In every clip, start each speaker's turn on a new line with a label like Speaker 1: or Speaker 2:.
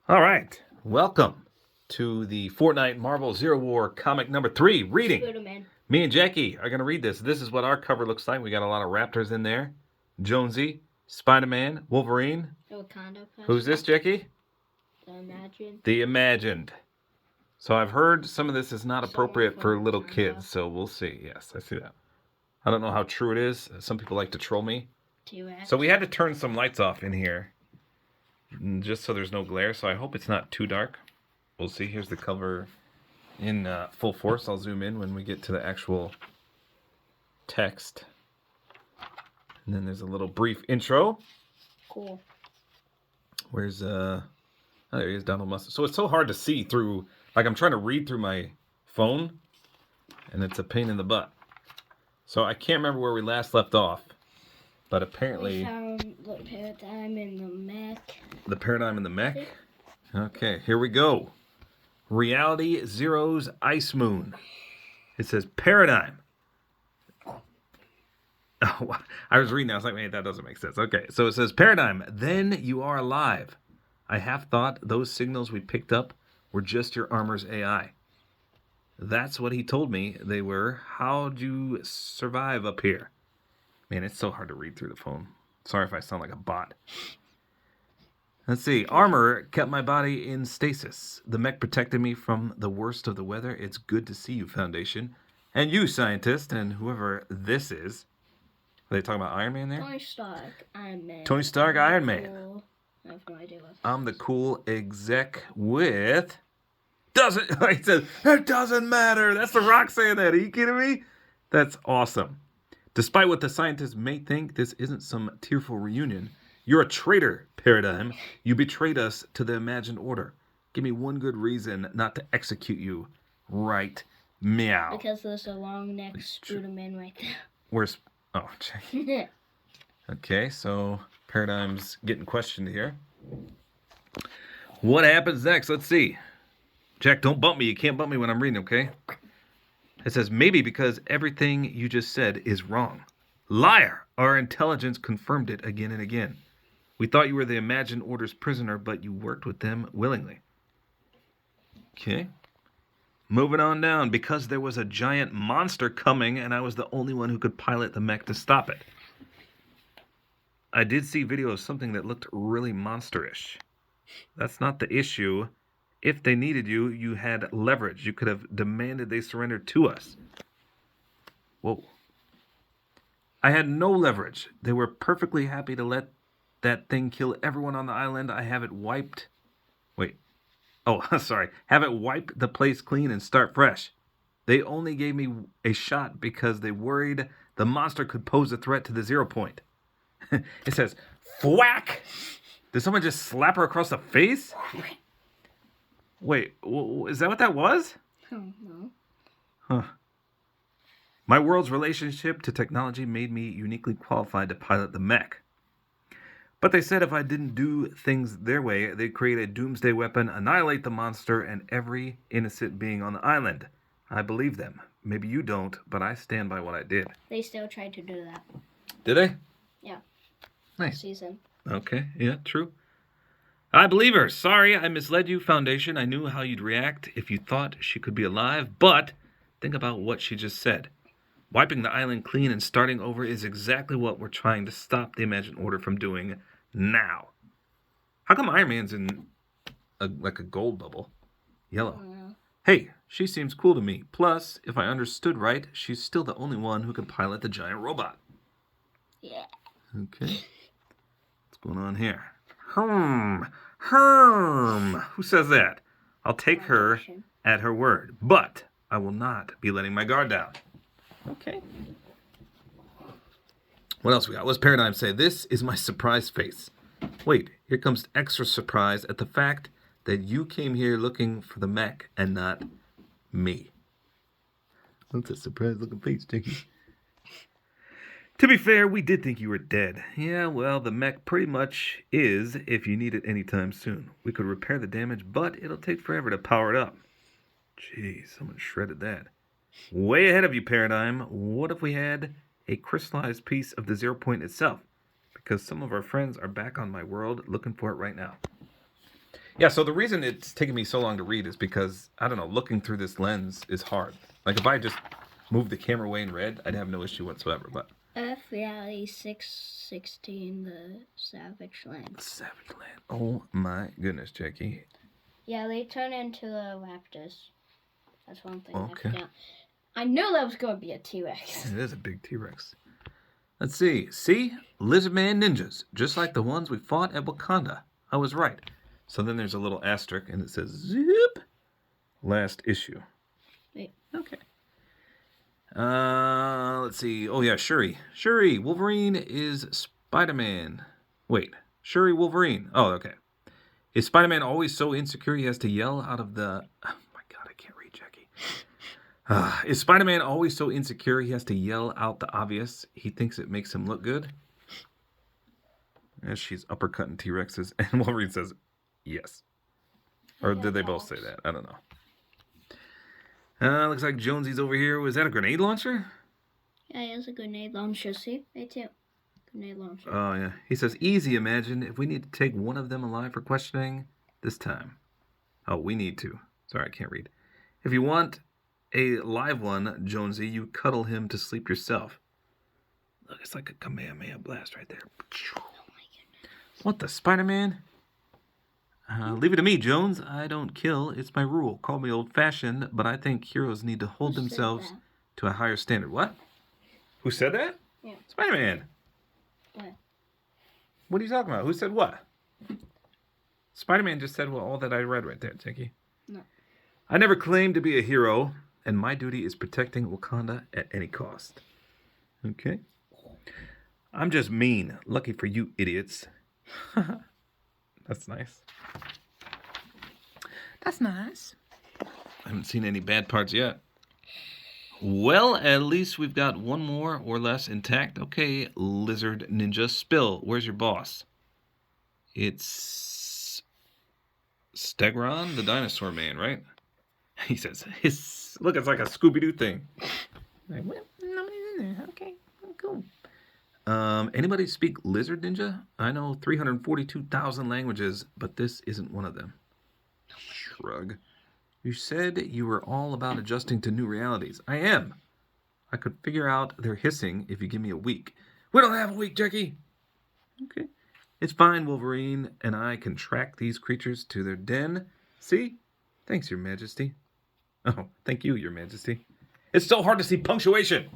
Speaker 1: All right. Welcome to the Fortnite Marvel Zero War comic number 3 reading.
Speaker 2: Spider-Man.
Speaker 1: Me and Jackie are going to read this. This is what our cover looks like. We got a lot of Raptors in there. Jonesy, Spider-Man, Wolverine.
Speaker 2: Wakanda.
Speaker 1: Who's this, Jackie?
Speaker 2: The Imagined.
Speaker 1: The Imagined. So I've heard some of this is not appropriate for little kids, so we'll see. Yes, I see that. I don't know how true it is. Some people like to troll me.
Speaker 2: T-Rex.
Speaker 1: So we had to turn some lights off in here just so there's no glare, so I hope it's not too dark. We'll see. Here's the cover in full force. I'll zoom in when we get to the actual text. And then there's a little brief intro.
Speaker 2: Cool.
Speaker 1: Where's, oh, there he is, Donald Mustard. So it's so hard to see through, like I'm trying to read through my phone, and it's a pain in the butt. So I can't remember where we last left off, but apparently...
Speaker 2: We found the paradigm in the mech.
Speaker 1: The paradigm in the mech? Okay, here we go. Reality Zero's Ice Moon. It says paradigm. Oh, I was reading, I was like, wait, that doesn't make sense. Okay, so it says paradigm, then you are alive. I half thought those signals we picked up were just your armor's AI. That's what he told me they were. How'd you survive up here? Man, it's so hard to read through the phone. Sorry if I sound like a bot. Let's see. Armor kept my body in stasis. The mech protected me from the worst of the weather. It's good to see you, Foundation. And you, scientist, and whoever this is. Are they talking about Iron Man there?
Speaker 2: Tony Stark, Iron Man.
Speaker 1: Tony Stark, Iron Man.
Speaker 2: Cool. I have no idea what.
Speaker 1: I'm the cool exec with... Doesn't... Like it says, it doesn't matter. That's The Rock saying that. Are you kidding me? That's awesome. Despite what the scientists may think, this isn't some tearful reunion. You're a traitor, Paradigm. You betrayed us to the imagined order. Give me one good reason not to execute you. Right. Meow.
Speaker 2: Because there's a long-necked Spider-Man right there.
Speaker 1: Where's... Oh, check. Okay, so Paradigm's getting questioned here. What happens next? Let's see. Jack, don't bump me. You can't bump me when I'm reading, okay? It says, maybe because everything you just said is wrong. Liar! Our intelligence confirmed it again and again. We thought you were the imagined order's prisoner, but you worked with them willingly. Okay. Moving on down. Because there was a giant monster coming, and I was the only one who could pilot the mech to stop it. I did see video of something that looked really monsterish. That's not the issue. If they needed you, you had leverage. You could have demanded they surrender to us. Whoa. I had no leverage. They were perfectly happy to let that thing kill everyone on the island. I have it wiped. Wait. Oh, sorry. Have it wipe the place clean and start fresh. They only gave me a shot because they worried the monster could pose a threat to the 0 point. It says, thwack! Did someone just slap her across the face? Wait, is that what that was?
Speaker 2: Oh, no.
Speaker 1: Huh. My world's relationship to technology made me uniquely qualified to pilot the mech. But they said if I didn't do things their way, they'd create a doomsday weapon, annihilate the monster, and every innocent being on the island. I believe them. Maybe you don't, but I stand by what I did.
Speaker 2: They still tried to do that.
Speaker 1: Did they?
Speaker 2: Yeah.
Speaker 1: Nice.
Speaker 2: Season.
Speaker 1: Okay, yeah, true. I believe her. Sorry, I misled you, Foundation. I knew how you'd react if you thought she could be alive, but think about what she just said. Wiping the island clean and starting over is exactly what we're trying to stop the Imagined Order from doing now. How come Iron Man's in like a gold bubble? Yellow. Hey, she seems cool to me. Plus, if I understood right, she's still the only one who can pilot the giant robot.
Speaker 2: Yeah.
Speaker 1: Okay. What's going on here? Who says that? I'll take her at her word, but I will not be letting my guard down. Okay. What else we got? What's Paradigm say? This is my surprise face. Wait, here comes extra surprise at the fact that you came here looking for the mech and not me. That's a surprise looking face, Jackie. To be fair, we did think you were dead. Yeah, well, the mech pretty much is if you need it anytime soon. We could repair the damage, but it'll take forever to power it up. Jeez, someone shredded that. Way ahead of you, Paradigm. What if we had a crystallized piece of the 0 point itself? Because some of our friends are back on my world looking for it right now. Yeah, so the reason it's taking me so long to read is because, I don't know, looking through this lens is hard. Like, if I just moved the camera away and read, I'd have no issue whatsoever, but...
Speaker 2: Earth Reality 616, the Savage Land.
Speaker 1: Savage Land. Oh, my goodness, Jackie.
Speaker 2: Yeah, they turn into the raptors. That's one thing
Speaker 1: Okay.
Speaker 2: I forgot. I knew that was going to be a T-Rex.
Speaker 1: It is a big T-Rex. Let's see. See? Lizardman ninjas, just like the ones we fought at Wakanda. I was right. So then there's a little asterisk, and it says, zip, last issue.
Speaker 2: Wait.
Speaker 1: Okay. Let's see. Oh, yeah, Shuri. Shuri, Wolverine is Spider-Man. Wait, Shuri, Wolverine. Oh, okay. Is Spider-Man always so insecure he has to yell out of the... Oh, my God, I can't read, Jackie. Is Spider-Man always so insecure he has to yell out the obvious? He thinks it makes him look good? As she's uppercutting T-Rexes, and Wolverine says, yes. Or did they both say that? I don't know. Looks like Jonesy's over here. Was that a grenade launcher?
Speaker 2: Yeah, he has a grenade launcher. See? They too. Grenade launcher.
Speaker 1: Oh, yeah. He says, easy, imagine, if we need to take one of them alive for questioning this time. Oh, we need to. Sorry, I can't read. If you want a live one, Jonesy, you cuddle him to sleep yourself. Look, it's like a Kamehameha blast right there.
Speaker 2: Oh my goodness.
Speaker 1: What the, Spider-Man? Leave it to me, Jones. I don't kill. It's my rule. Call me old-fashioned, but I think heroes need to hold
Speaker 2: Who said
Speaker 1: themselves
Speaker 2: that?
Speaker 1: to a higher standard. What? Who said that?
Speaker 2: Yeah.
Speaker 1: Spider-Man.
Speaker 2: What?
Speaker 1: What are you talking about? Who said what? Spider-Man just said well, all that I read right there, Tinky.
Speaker 2: No.
Speaker 1: I never claimed to be a hero, and my duty is protecting Wakanda at any cost. Okay. I'm just mean. Lucky for you idiots. That's nice. That's nice. I haven't seen any bad parts yet. Well, at least we've got one more or less intact. Okay, Lizard Ninja, spill. Where's your boss? It's Stegron, the dinosaur man, right? He says, hiss. Look, it's like a Scooby-Doo thing. Like, well, nobody's in there. Okay, cool. Anybody speak Lizard Ninja? I know 342,000 languages, but this isn't one of them. Shrug. You said you were all about adjusting to new realities. I am. I could figure out their hissing if you give me a week. We don't have a week, Jackie. Okay. It's fine, Wolverine, and I can track these creatures to their den. See? Thanks, Your Majesty. Oh, thank you, Your Majesty. It's so hard to see punctuation.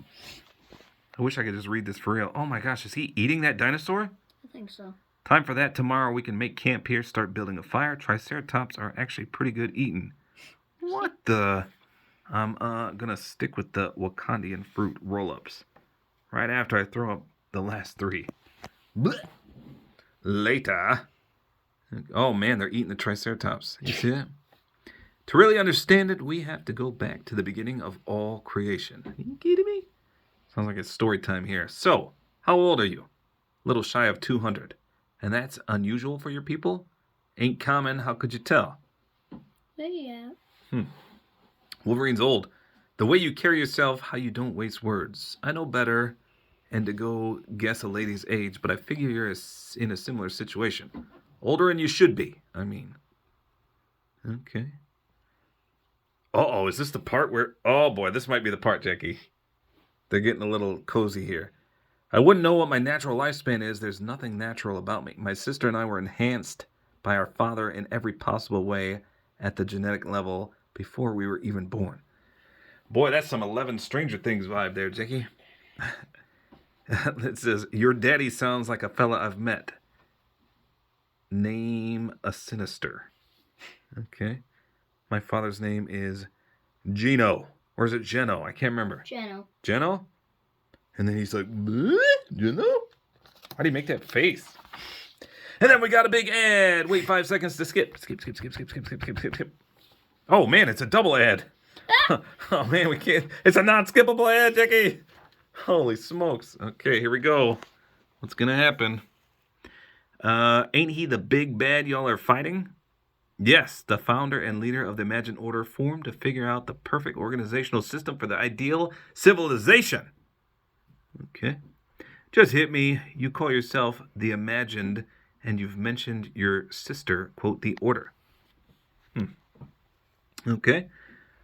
Speaker 1: I wish I could just read this for real. Oh my gosh, is he eating that dinosaur?
Speaker 2: I think so.
Speaker 1: Time for that. Tomorrow we can make camp here, start building a fire. Triceratops are actually pretty good eating. What the? I'm gonna stick with the Wakandian fruit roll-ups. Right after I throw up the last three. Blech. Later. Oh man, they're eating the Triceratops. You see that? To really understand it, we have to go back to the beginning of all creation. Are you kidding me? Sounds like it's story time here. So, how old are you? Little shy of 200. And that's unusual for your people? Ain't common, how could you tell?
Speaker 2: Yeah.
Speaker 1: Wolverine's old. The way you carry yourself, how you don't waste words. I know better and to go guess a lady's age, but I figure you're in a similar situation. Older than you should be, I mean. Okay. Uh-oh, is this the part where... Oh, boy, this might be the part, Jackie. They're getting a little cozy here. I wouldn't know what my natural lifespan is. There's nothing natural about me. My sister and I were enhanced by our father in every possible way at the genetic level before we were even born. Boy, that's some 11 Stranger Things vibe there, Jackie. It says, your daddy sounds like a fella I've met. Name a sinister. Okay. My father's name is Gino. Or is it Geno? I can't remember.
Speaker 2: Geno.
Speaker 1: Geno? And then he's like, bleh, Geno? Why do you make that face? And then we got a big ad. Wait 5 seconds to skip. Skip. Oh, man, it's a double ad. Oh, man, we can't. It's a non-skippable ad, Jackie. Holy smokes. Okay, here we go. What's going to happen? Ain't he the big bad y'all are fighting? Yes, the founder and leader of the Imagined Order formed to figure out the perfect organizational system for the ideal civilization. Okay. Just hit me. You call yourself the Imagined, and you've mentioned your sister, quote, the Order. Okay.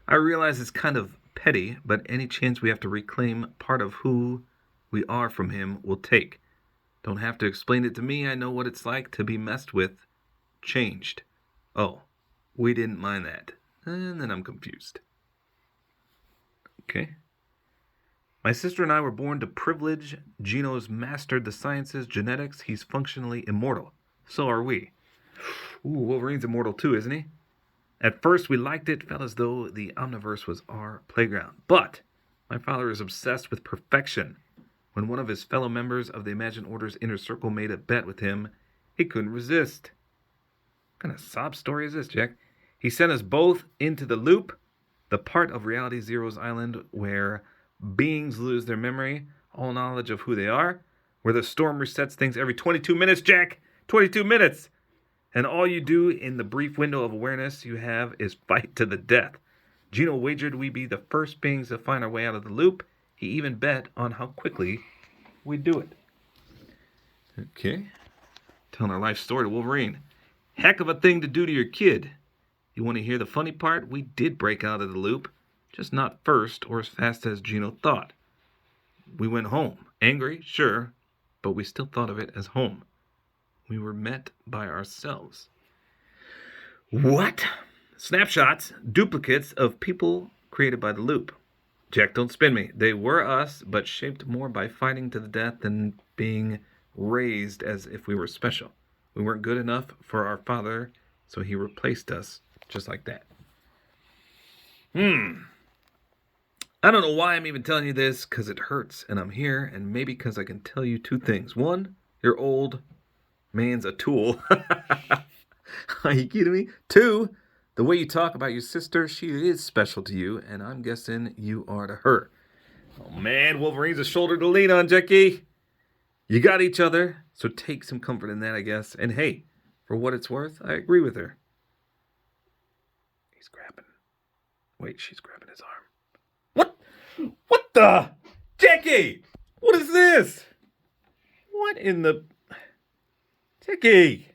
Speaker 1: I realize it's kind of petty, but any chance we have to reclaim part of who we are from him we'll take. Don't have to explain it to me. I know what it's like to be messed with, changed. Oh, we didn't mind that. And then I'm confused. Okay. My sister and I were born to privilege. Gino's mastered the sciences, genetics. He's functionally immortal. So are we. Ooh, Wolverine's immortal too, isn't he? At first we liked it, felt as though the Omniverse was our playground. But my father is obsessed with perfection. When one of his fellow members of the Imagined Order's inner circle made a bet with him, he couldn't resist. What kind of sob story is this, Jack? He sent us both into the loop, the part of Reality Zero's island where beings lose their memory, all knowledge of who they are, where the storm resets things every 22 minutes, Jack! 22 minutes! And all you do in the brief window of awareness you have is fight to the death. Gino wagered we'd be the first beings to find our way out of the loop. He even bet on how quickly we'd do it. Okay. Telling our life story to Wolverine. Heck of a thing to do to your kid. You want to hear the funny part? We did break out of the loop. Just not first or as fast as Gino thought. We went home. Angry, sure, but we still thought of it as home. We were met by ourselves. What? Snapshots, duplicates of people created by the loop. Jack, don't spin me. They were us, but shaped more by fighting to the death than being raised as if we were special. We weren't good enough for our father, so he replaced us just like that. I don't know why I'm even telling you this, because it hurts, and I'm here, and maybe because I can tell you two things. One, you're old. Man's a tool. Are you kidding me? Two, the way you talk about your sister, she is special to you, and I'm guessing you are to her. Oh man, Wolverine's a shoulder to lean on, Jackie. You got each other, so take some comfort in that, I guess. And hey, for what it's worth, I agree with her. He's grabbing. Wait, she's grabbing his arm. What? What the? Jackie! What is this? What in the... Jackie!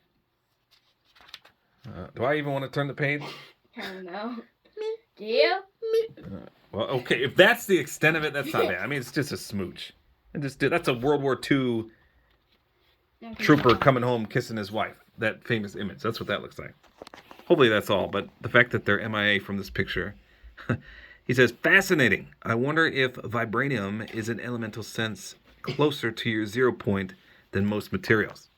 Speaker 1: Do I even want to turn the page?
Speaker 2: I don't know. Do you?
Speaker 1: Well, okay, if that's the extent of it, that's not bad. I mean, it's just a smooch. And that's a World War II trooper coming home kissing his wife. That famous image. That's what that looks like. Hopefully that's all, but the fact that they're MIA from this picture. He says, fascinating. I wonder if vibranium is in elemental sense closer to your 0 point than most materials.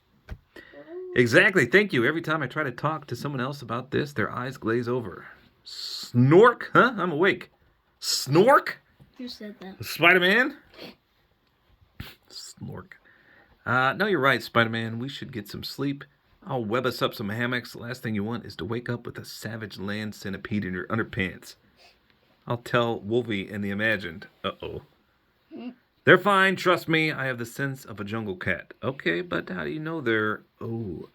Speaker 1: Exactly, thank you. Every time I try to talk to someone else about this, their eyes glaze over. Snork? Huh? I'm awake. Snork?
Speaker 2: Who said that?
Speaker 1: Spider-Man? Snork. No, you're right, Spider-Man. We should get some sleep. I'll web us up some hammocks. The last thing you want is to wake up with a savage land centipede in your underpants. I'll tell Wolvie and the Imagined. Uh-oh. They're fine, trust me. I have the sense of a jungle cat. Okay, but how do you know they're... Oh,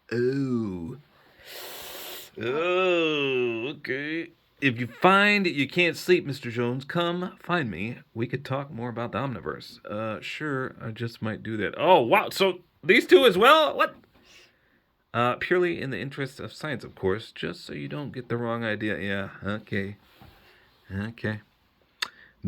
Speaker 1: okay. If you find you can't sleep, Mr. Jones, come find me. We could talk more about the Omniverse. Sure, I just might do that. Oh, wow, so these two as well? What? Purely in the interest of science, of course, just so you don't get the wrong idea. Yeah, okay.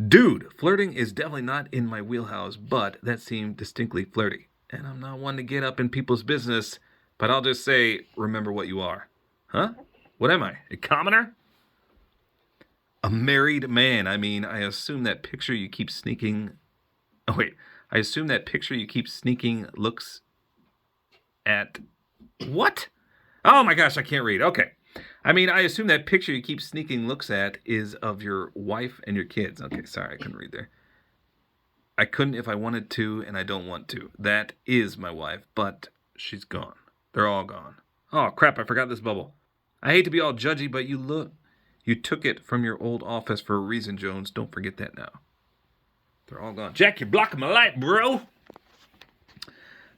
Speaker 1: Dude, flirting is definitely not in my wheelhouse, but that seemed distinctly flirty. And I'm not one to get up in people's business, but I'll just say, remember what you are. Huh? What am I? A commoner? A married man. I mean, I assume that picture you keep sneaking... Oh, wait. I assume that picture you keep sneaking looks at... What? Oh my gosh, I can't read. Okay. I mean, I assume that picture you keep sneaking looks at is of your wife and your kids. Okay, sorry, I couldn't read there. I couldn't if I wanted to, and I don't want to. That is my wife, but she's gone. They're all gone. Oh, crap, I forgot this bubble. I hate to be all judgy, but you took it from your old office for a reason, Jones. Don't forget that now. They're all gone. Jack, you're blocking my light, bro.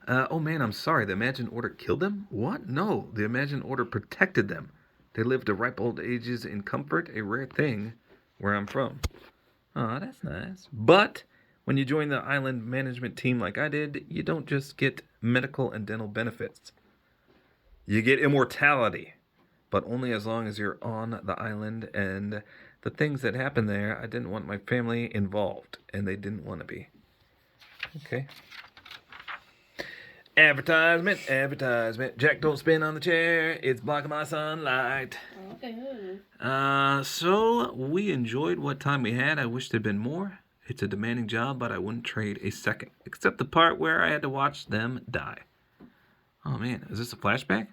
Speaker 1: Oh, man, I'm sorry. The Imagined Order killed them? What? No, the Imagined Order protected them. They lived to ripe old ages in comfort, a rare thing where I'm from. Oh, that's nice. But when you join the island management team like I did, you don't just get medical and dental benefits. You get immortality. but only as long as you're on the island, and the things that happen there, I didn't want my family involved, and they didn't want to be. Okay. Advertisement, advertisement. Jack, don't spin on the chair. It's blocking my sunlight.
Speaker 2: Okay.
Speaker 1: So we enjoyed what time we had. I wish there'd been more. It's a demanding job, but I wouldn't trade a second, except the part where I had to watch them die. Oh man, is this a flashback?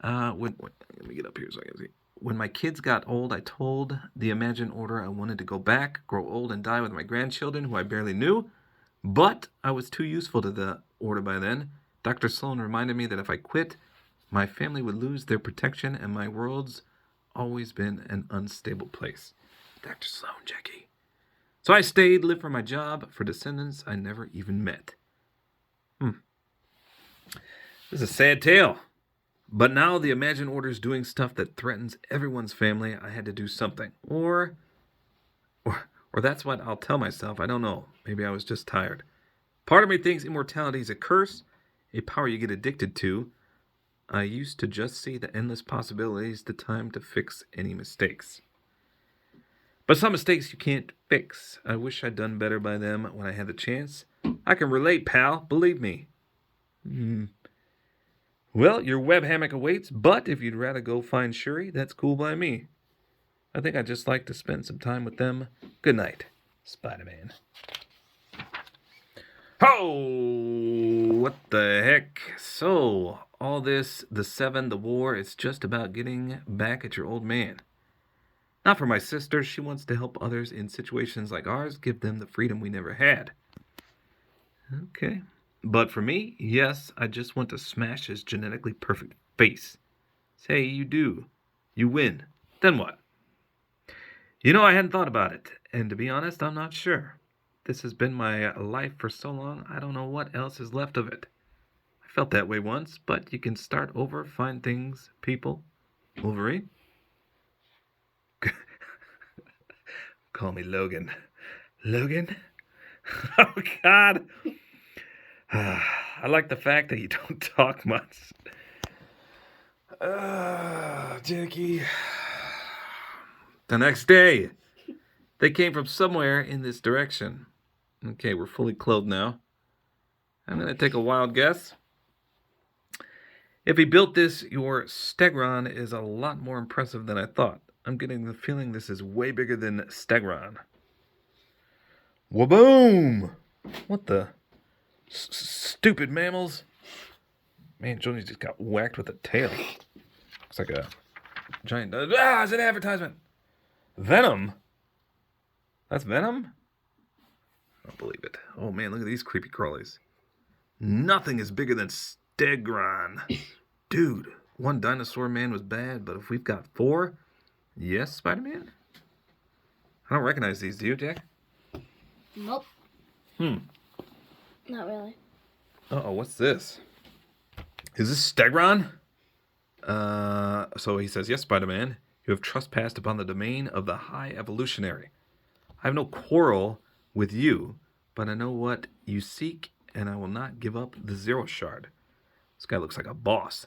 Speaker 1: Let me get up here so I can see. When my kids got old, I told the Imagine Order I wanted to go back, grow old, and die with my grandchildren, who I barely knew. But I was too useful to the Order by then. Dr. Sloan reminded me that if I quit, my family would lose their protection, and my world's always been an unstable place. Dr. Sloan, Jackie. So I stayed, lived for my job, for descendants I never even met. This is a sad tale. But now the Imagine Order's doing stuff that threatens everyone's family. I had to do something. Or that's what I'll tell myself. I don't know. Maybe I was just tired. Part of me thinks immortality is a curse, a power you get addicted to. I used to just see the endless possibilities, the time to fix any mistakes. But some mistakes you can't fix. I wish I'd done better by them when I had the chance. I can relate, pal. Believe me. Well, your web hammock awaits, but if you'd rather go find Shuri, that's cool by me. I think I'd just like to spend some time with them. Good night, Spider-Man. Oh, what the heck? So, all this, the Seven, the war, it's just about getting back at your old man. Not for my sister. She wants to help others in situations like ours, give them the freedom we never had. Okay. But for me, yes, I just want to smash his genetically perfect face. Say, you do. You win. Then what? You know, I hadn't thought about it. And to be honest, I'm not sure. This has been my life for so long, I don't know what else is left of it. I felt that way once, but you can start over, find things, people. Wolverine? Call me Logan. Logan? Oh, God. I like the fact that you don't talk much. Jackie. The next day, they came from somewhere in this direction. Okay, we're fully clothed now. I'm going to take a wild guess. If he built this, your Stegron is a lot more impressive than I thought. I'm getting the feeling this is way bigger than Stegron. Waboom! What the... Stupid mammals. Man, Johnny just got whacked with a tail. Looks like a giant... it's an advertisement. Venom? That's Venom? I don't believe it. Oh, man, look at these creepy crawlies. Nothing is bigger than Stegron. Dude, one dinosaur man was bad, but if we've got 4... Yes, Spider-Man? I don't recognize these, do you, Jack?
Speaker 2: Nope. Not really.
Speaker 1: Uh-oh, what's this? Is this Stegron? So he says, yes, Spider-Man, you have trespassed upon the domain of the High Evolutionary. I have no quarrel with you, but I know what you seek, and I will not give up the Zero Shard. This guy looks like a boss.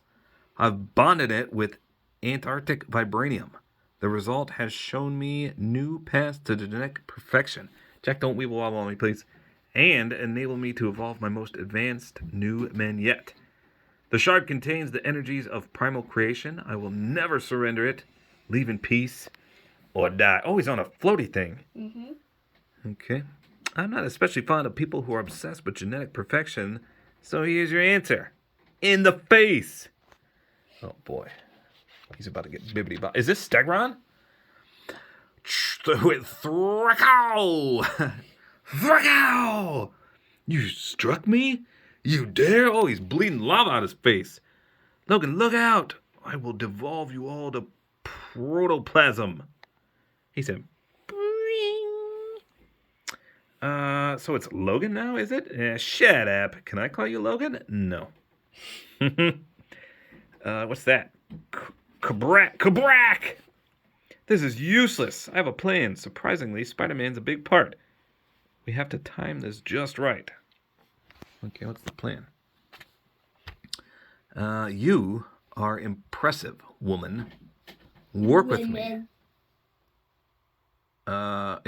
Speaker 1: I've bonded it with Antarctic vibranium. The result has shown me new paths to genetic perfection. Jack, don't weeble wobble on me, please. And enable me to evolve my most advanced new men yet. The shard contains the energies of primal creation. I will never surrender it. Leave in peace or die. Oh, he's on a floaty thing. Okay. I'm not especially fond of people who are obsessed with genetic perfection, so here's your answer. In the face. Oh, boy. He's about to get bibbity-bop. Is this Stegron? Thracow! Thracow! You struck me? You dare? Oh, he's bleeding lava out his face. Logan, look out! I will devolve you all to protoplasm. He said, so it's Logan now, is it? Shut up. Can I call you Logan? No. What's that? Kabrak! This is useless. I have a plan. Surprisingly, Spider-Man's a big part. We have to time this just right. Okay, what's the plan? You are impressive. woman. Work with me.
Speaker 2: Women.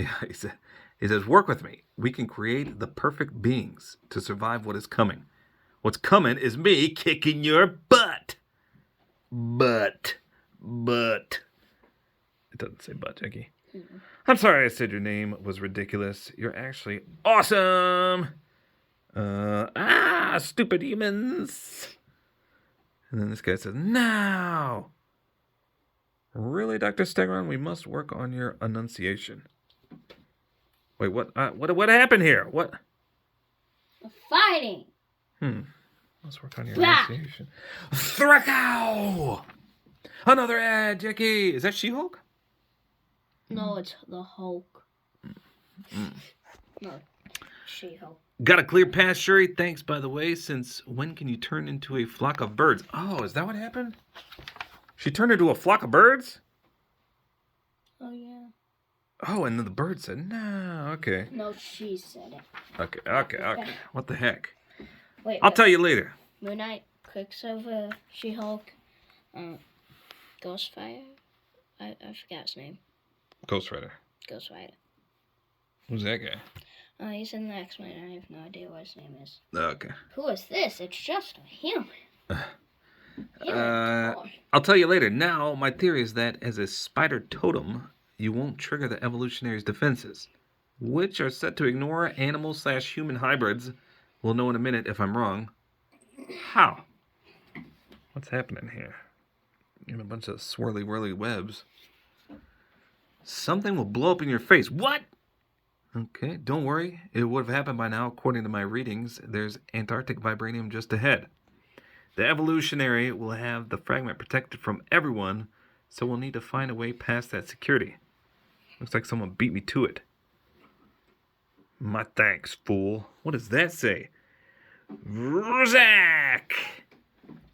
Speaker 1: He says, work with me. We can create the perfect beings to survive what is coming. What's coming is me kicking your butt. But. It doesn't say butt, Jackie. I'm sorry I said your name was ridiculous. You're actually awesome. Stupid humans. And then this guy says, now. Really, Dr. Stegron? We must work on your enunciation. Wait, what happened here? What?
Speaker 2: Fighting.
Speaker 1: Let's work on your enunciation. Thracow! Another ad, Jackie. Is that She-Hulk?
Speaker 2: No, it's the Hulk. No, She-Hulk.
Speaker 1: Got a clear path, Shuri. Thanks, by the way. Since when can you turn into a flock of birds? Oh, is that what happened? She turned into a flock of birds?
Speaker 2: Oh, yeah.
Speaker 1: Oh, and then the bird said, no, okay.
Speaker 2: No, she said it.
Speaker 1: Okay. What the heck?
Speaker 2: Wait.
Speaker 1: I'll tell you later.
Speaker 2: Moon Knight, Quicksilver, She-Hulk, Ghostfire. I forgot his name.
Speaker 1: Ghost Rider.
Speaker 2: Ghostfire.
Speaker 1: Who's that guy?
Speaker 2: He's in the X-Men. I have no idea what his name is.
Speaker 1: Okay.
Speaker 2: Who is this? It's just a human.
Speaker 1: I'll tell you later. Now, my theory is that as a spider totem, you won't trigger the evolutionary's defenses, which are set to ignore animal/human hybrids. We'll know in a minute if I'm wrong. How? What's happening here? In a bunch of swirly-whirly webs. Something will blow up in your face. What? Okay, don't worry. It would have happened by now, according to my readings. There's Antarctic vibranium just ahead. The evolutionary will have the fragment protected from everyone, so we'll need to find a way past that security. Looks like someone beat me to it. My thanks, fool. What does that say? Zach!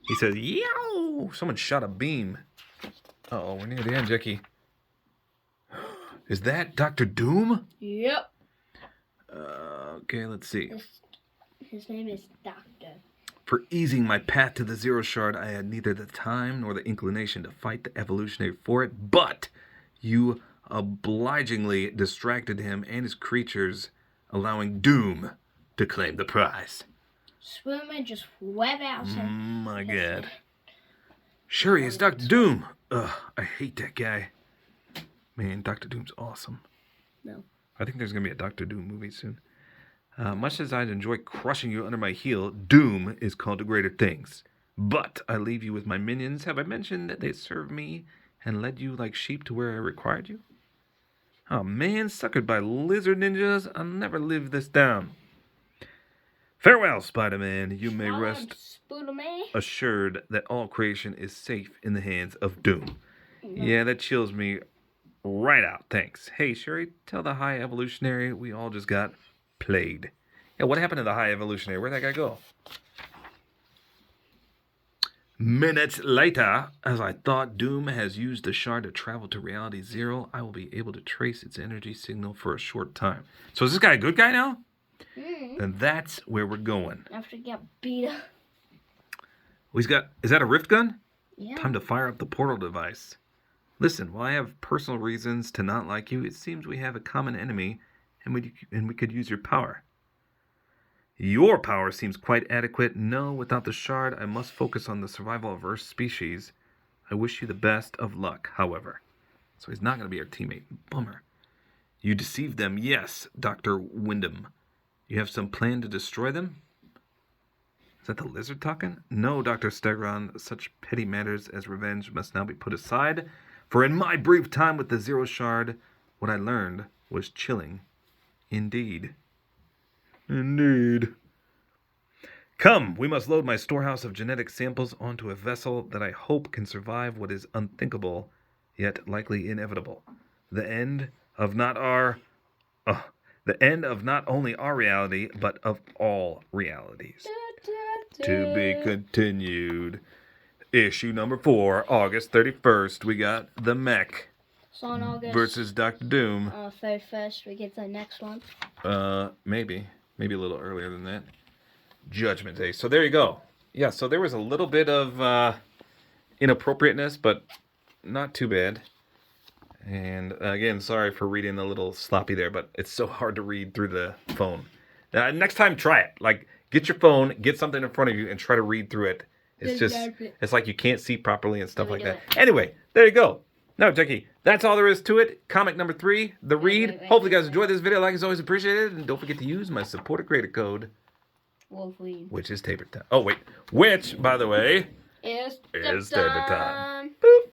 Speaker 1: He says, yo! Someone shot a beam. Uh-oh, we're near the end, Jackie. Is that Dr. Doom?
Speaker 2: Yep.
Speaker 1: Okay, let's see.
Speaker 2: His name is Doctor.
Speaker 1: For easing my path to the Zero Shard, I had neither the time nor the inclination to fight the evolutionary for it, but you obligingly distracted him and his creatures, allowing Doom to claim the prize.
Speaker 2: Swimmer just web out.
Speaker 1: My God. Shuri, it's Dr. Doom. Ugh, I hate that guy. Man, Dr. Doom's awesome.
Speaker 2: No.
Speaker 1: I think there's going to be a Dr. Doom movie soon. Much as I'd enjoy crushing you under my heel, Doom is called to greater things. But I leave you with my minions. Have I mentioned that they served me and led you like sheep to where I required you? Oh man, suckered by lizard ninjas. I'll never live this down. Farewell, Spider-Man. You may rest assured that all creation is safe in the hands of Doom. Yeah, that chills me right out. Thanks. Hey, Shuri, tell the High Evolutionary we all just got played. Yeah, what happened to the High Evolutionary? Where'd that guy go? Minutes later, as I thought Doom has used the shard to travel to Reality Zero, I will be able to trace its energy signal for a short time. So is this guy a good guy now? And that's where we're going.
Speaker 2: After he got beat up.
Speaker 1: Is that a rift gun?
Speaker 2: Yeah.
Speaker 1: Time to fire up the portal device. Listen, while I have personal reasons to not like you, it seems we have a common enemy, and we could use your power. Your power seems quite adequate. No, without the shard, I must focus on the survival of Earth's species. I wish you the best of luck, however. So he's not going to be our teammate. Bummer. You deceived them, yes, Dr. Wyndham. You have some plan to destroy them? Is that the lizard talking? No, Dr. Stegron. Such petty matters as revenge must now be put aside. For in my brief time with the Zero Shard, what I learned was chilling. Indeed. Indeed. Come, we must load my storehouse of genetic samples onto a vessel that I hope can survive what is unthinkable, yet likely inevitable. The end of not only our reality, but of all realities. To be continued. Issue number 4, August 31st. We got the mech.
Speaker 2: So on August
Speaker 1: versus Dr. Doom.
Speaker 2: 31st, we get the next one.
Speaker 1: Maybe a little earlier than that. Judgment Day. So there you go. Yeah, so there was a little bit of inappropriateness, but not too bad. And again, sorry for reading a little sloppy there, but it's so hard to read through the phone. Next time, try it. Like, get your phone, get something in front of you, and try to read through it. It's just, it's like you can't see properly and stuff like that. Anyway, there you go. No, Jackie, that's all there is to it. Comic number 3, The Read. Hopefully, you guys enjoyed this video. Like is always appreciated. And don't forget to use my supporter creator code,
Speaker 2: Wolfweed.
Speaker 1: which is Taper Time. Oh, wait. Which, by the way,
Speaker 2: Is
Speaker 1: Taper Time.